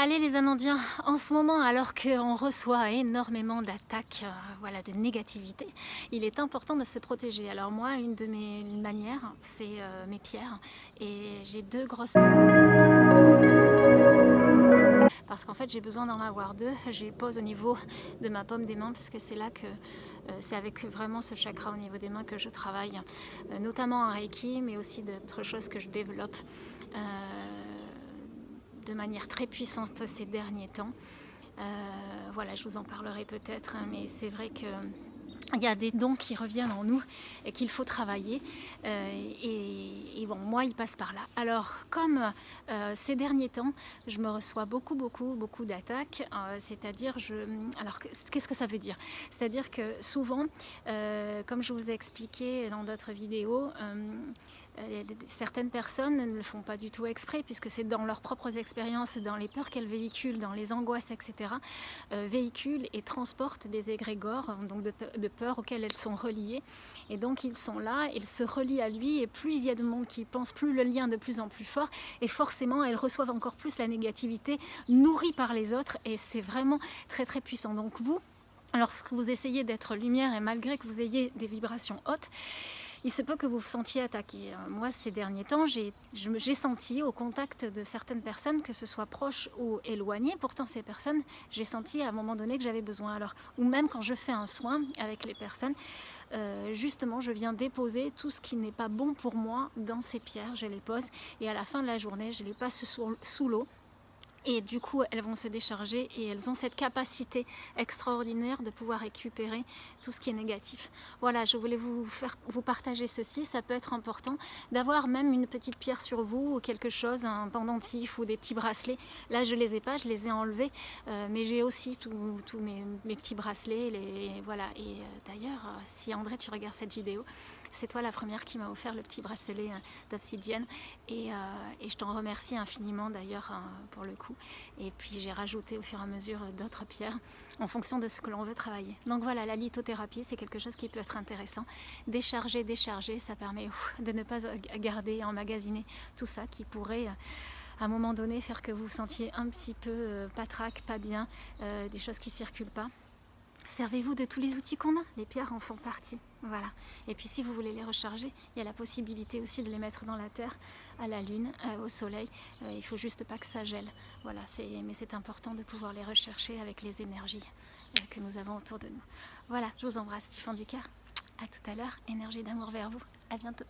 Allez les Amandiens, en ce moment, alors qu'on reçoit énormément d'attaques, voilà, de négativité, il est important de se protéger. Alors moi, une de mes manières, c'est mes pierres. Et j'ai deux grosses... Parce qu'en fait, j'ai besoin d'en avoir deux. Je les pose au niveau de ma paume des mains, parce que c'est là que... c'est avec vraiment ce chakra au niveau des mains que je travaille, notamment en Reiki, mais aussi d'autres choses que je développe de manière très puissante ces derniers temps. Voilà, je vous en parlerai peut-être, hein, mais c'est vrai que il y a des dons qui reviennent en nous et qu'il faut travailler. Et bon, moi, il passe par là. Alors, comme ces derniers temps, je me reçois beaucoup d'attaques. C'est-à-dire, alors, qu'est-ce que ça veut dire? C'est-à-dire que souvent, comme je vous ai expliqué dans d'autres vidéos, certaines personnes ne le font pas du tout exprès, puisque c'est dans leurs propres expériences, dans les peurs qu'elles véhiculent, dans les angoisses, etc., véhiculent et transportent des égrégores, donc de peurs auxquelles elles sont reliées. Et donc ils sont là, ils se relient à lui, et plus il y a de monde qui pense, plus le lien est de plus en plus fort, et forcément elles reçoivent encore plus la négativité nourrie par les autres, et c'est vraiment très puissant. Donc vous, lorsque vous essayez d'être lumière, et malgré que vous ayez des vibrations hautes, il se peut que vous vous sentiez attaqué. Moi, ces derniers temps, j'ai senti au contact de certaines personnes, que ce soit proches ou éloignées, pourtant ces personnes, j'ai senti à un moment donné que j'avais besoin. Alors, ou même quand je fais un soin avec les personnes, justement, je viens déposer tout ce qui n'est pas bon pour moi dans ces pierres, je les pose, et à la fin de la journée, je les passe sous l'eau. Et du coup, elles vont se décharger, et elles ont cette capacité extraordinaire de pouvoir récupérer tout ce qui est négatif. Voilà, je voulais vous partager ceci. Ça peut être important d'avoir même une petite pierre sur vous, ou quelque chose, un pendentif ou des petits bracelets. Là, je les ai pas, je les ai enlevés, mais j'ai aussi tous mes petits bracelets. Voilà. Et d'ailleurs, si André, tu regardes cette vidéo, c'est toi la première qui m'a offert le petit bracelet d'obsidienne, et je t'en remercie infiniment d'ailleurs pour le coup. Et puis j'ai rajouté au fur et à mesure d'autres pierres en fonction de ce que l'on veut travailler. Donc voilà, la lithothérapie, c'est quelque chose qui peut être intéressant. Décharger, ça permet de ne pas garder, emmagasiner tout ça qui pourrait à un moment donné faire que vous vous sentiez un petit peu patraque, pas bien, des choses qui ne circulent pas. Servez-vous de tous les outils qu'on a, les pierres en font partie. Voilà. Et puis si vous voulez les recharger, il y a la possibilité aussi de les mettre dans la terre, à la lune, au soleil. Il faut juste pas que ça gèle. Voilà, mais c'est important de pouvoir les rechercher avec les énergies que nous avons autour de nous. Voilà, je vous embrasse du fond du cœur. À tout à l'heure, énergie d'amour vers vous. À bientôt.